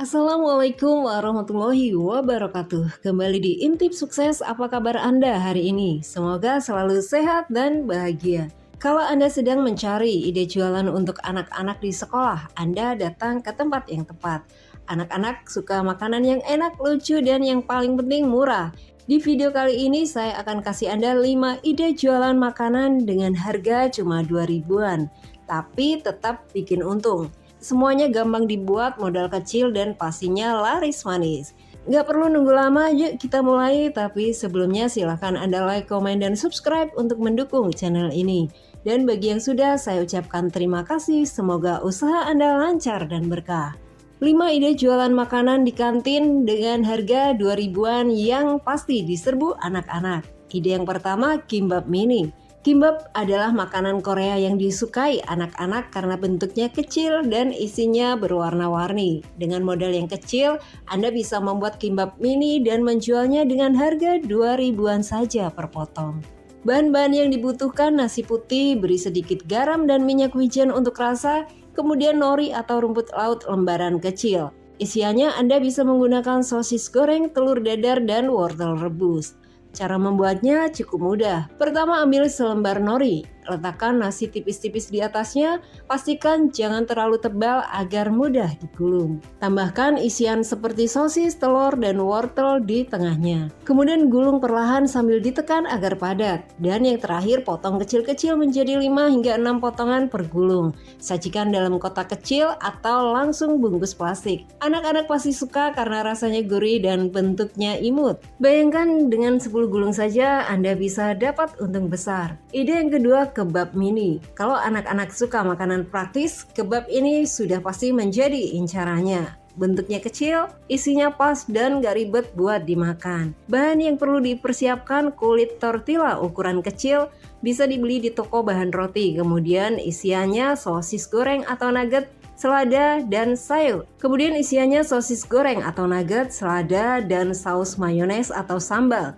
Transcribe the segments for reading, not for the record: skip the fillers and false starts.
Assalamualaikum warahmatullahi wabarakatuh. Kembali di Intip Sukses, apa kabar Anda hari ini? Semoga selalu sehat dan bahagia. Kalau Anda sedang mencari ide jualan untuk anak-anak di sekolah, Anda datang ke tempat yang tepat. Anak-anak suka makanan yang enak, lucu, dan yang paling penting murah. Di video kali ini saya akan kasih Anda 5 ide jualan makanan dengan harga cuma 2 ribuan, tapi tetap bikin untung. Semuanya gampang dibuat, modal kecil, dan pastinya laris manis. Nggak perlu nunggu lama, yuk kita mulai. Tapi sebelumnya silahkan Anda like, komen, dan subscribe untuk mendukung channel ini. Dan bagi yang sudah, saya ucapkan terima kasih. Semoga usaha Anda lancar dan berkah. 5 ide jualan makanan di kantin dengan harga 2 ribuan yang pasti diserbu anak-anak. Ide yang pertama, kimbap mini. Kimbap adalah makanan Korea yang disukai anak-anak karena bentuknya kecil dan isinya berwarna-warni. Dengan modal yang kecil, Anda bisa membuat kimbap mini dan menjualnya dengan harga 2 ribuan saja per potong. Bahan-bahan yang dibutuhkan: nasi putih, beri sedikit garam dan minyak wijen untuk rasa, kemudian nori atau rumput laut lembaran kecil. Isiannya Anda bisa menggunakan sosis goreng, telur dadar, dan wortel rebus. Cara membuatnya cukup mudah. Pertama, ambil selembar nori, letakkan nasi tipis-tipis di atasnya, pastikan jangan terlalu tebal agar mudah digulung. Tambahkan isian seperti sosis, telur, dan wortel di tengahnya. Kemudian gulung perlahan sambil ditekan agar padat. Dan yang terakhir, potong kecil-kecil menjadi 5 hingga 6 potongan per gulung. Sajikan dalam kotak kecil atau langsung bungkus plastik. Anak-anak pasti suka karena rasanya gurih dan bentuknya imut. Bayangkan dengan 10 gulung saja Anda bisa dapat untung besar. Ide yang kedua, kebab mini. Kalau anak-anak suka makanan praktis, kebab ini sudah pasti menjadi incarannya. Bentuknya kecil, isinya pas, dan gak ribet buat dimakan. Bahan yang perlu dipersiapkan: kulit tortilla ukuran kecil, bisa dibeli di toko bahan roti. Kemudian isiannya sosis goreng atau nugget, selada, dan sayur. Kemudian isiannya sosis goreng atau nugget, selada, dan saus mayones atau sambal.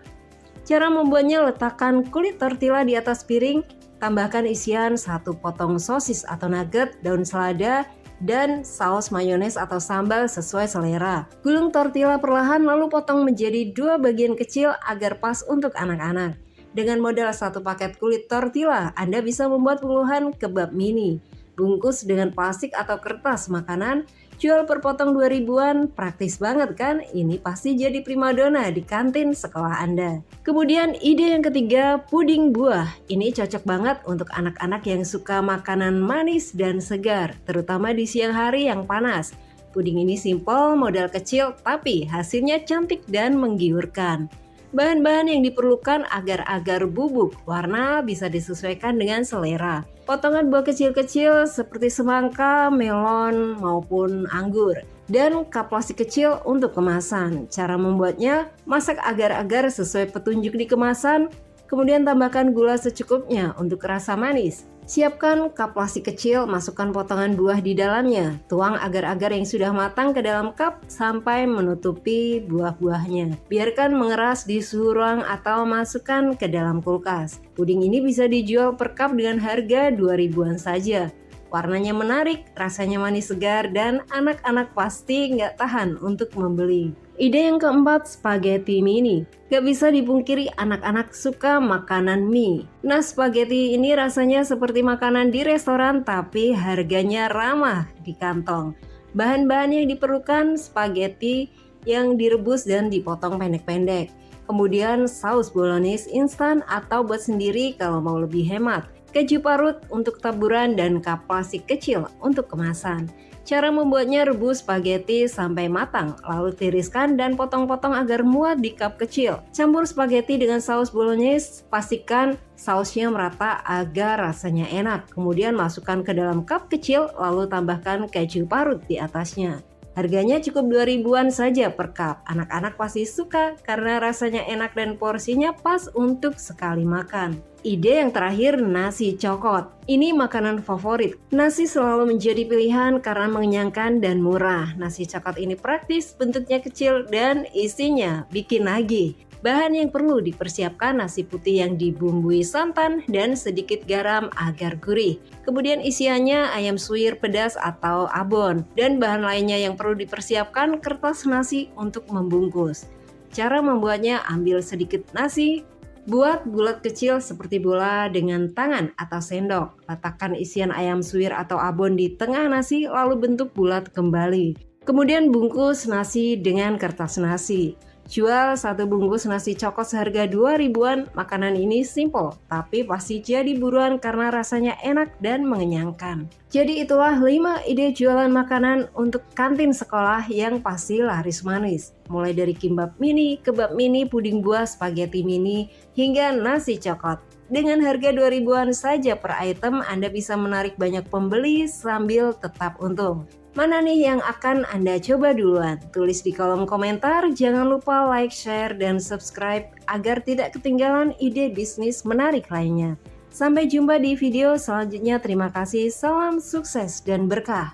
Cara membuatnya: letakkan kulit tortilla di atas piring, tambahkan isian 1 potong sosis atau nugget, daun selada, dan saus mayones atau sambal sesuai selera. Gulung tortilla perlahan lalu potong menjadi 2 bagian kecil agar pas untuk anak-anak. Dengan modal 1 paket kulit tortilla, Anda bisa membuat puluhan kebab mini. Bungkus dengan plastik atau kertas makanan, jual per potong 2 ribuan, praktis banget kan? Ini pasti jadi primadona di kantin sekolah Anda. Kemudian ide yang ketiga, puding buah. Ini cocok banget untuk anak-anak yang suka makanan manis dan segar, terutama di siang hari yang panas. Puding ini simpel, modal kecil, tapi hasilnya cantik dan menggiurkan. Bahan-bahan yang diperlukan: agar-agar bubuk, warna bisa disesuaikan dengan selera. Potongan buah kecil-kecil seperti semangka, melon, maupun anggur. Dan kap plastik kecil untuk kemasan. Cara membuatnya: masak agar-agar sesuai petunjuk di kemasan, kemudian tambahkan gula secukupnya untuk rasa manis. Siapkan kap plastik kecil, masukkan potongan buah di dalamnya. Tuang agar-agar yang sudah matang ke dalam kap sampai menutupi buah-buahnya. Biarkan mengeras di suhu ruang atau masukkan ke dalam kulkas. Puding ini bisa dijual per kap dengan harga 2 ribuan saja. Warnanya menarik, rasanya manis segar, dan anak-anak pasti nggak tahan untuk membeli. Ide yang keempat, spaghetti mini. Gak bisa dipungkiri anak-anak suka makanan mie. Nah, spaghetti ini rasanya seperti makanan di restoran, tapi harganya ramah di kantong. Bahan-bahan yang diperlukan: spaghetti yang direbus dan dipotong pendek-pendek. Kemudian saus bolognese instan atau buat sendiri kalau mau lebih hemat. Keju parut untuk taburan dan kap plastik kecil untuk kemasan. Cara membuatnya: rebus spaghetti sampai matang, lalu tiriskan dan potong-potong agar muat di kap kecil. Campur spaghetti dengan saus bolognese, pastikan sausnya merata agar rasanya enak. Kemudian masukkan ke dalam kap kecil, lalu tambahkan keju parut di atasnya. Harganya cukup 2 ribuan saja per kap. Anak-anak pasti suka karena rasanya enak dan porsinya pas untuk sekali makan. Ide yang terakhir, nasi cokot. Ini makanan favorit. Nasi selalu menjadi pilihan karena mengenyangkan dan murah. Nasi cokot ini praktis, bentuknya kecil, dan isinya bikin nagih. Bahan yang perlu dipersiapkan: nasi putih yang dibumbui santan dan sedikit garam agar gurih. Kemudian isiannya ayam suwir pedas atau abon. Dan bahan lainnya yang perlu dipersiapkan: kertas nasi untuk membungkus. Cara membuatnya: ambil sedikit nasi, buat bulat kecil seperti bola dengan tangan atau sendok. Letakkan isian ayam suwir atau abon di tengah nasi lalu bentuk bulat kembali. Kemudian bungkus nasi dengan kertas nasi. Jual satu bungkus nasi coklat seharga 2 ribuan. Makanan ini simple, tapi pasti jadi buruan karena rasanya enak dan mengenyangkan. Jadi itulah 5 ide jualan makanan untuk kantin sekolah yang pasti laris manis. Mulai dari kimbap mini, kebab mini, puding buah, spaghetti mini, hingga nasi coklat. Dengan harga 2 ribuan saja per item, Anda bisa menarik banyak pembeli sambil tetap untung. Mana nih yang akan Anda coba duluan? Tulis di kolom komentar, jangan lupa like, share, dan subscribe agar tidak ketinggalan ide bisnis menarik lainnya. Sampai jumpa di video selanjutnya, terima kasih, salam sukses dan berkah.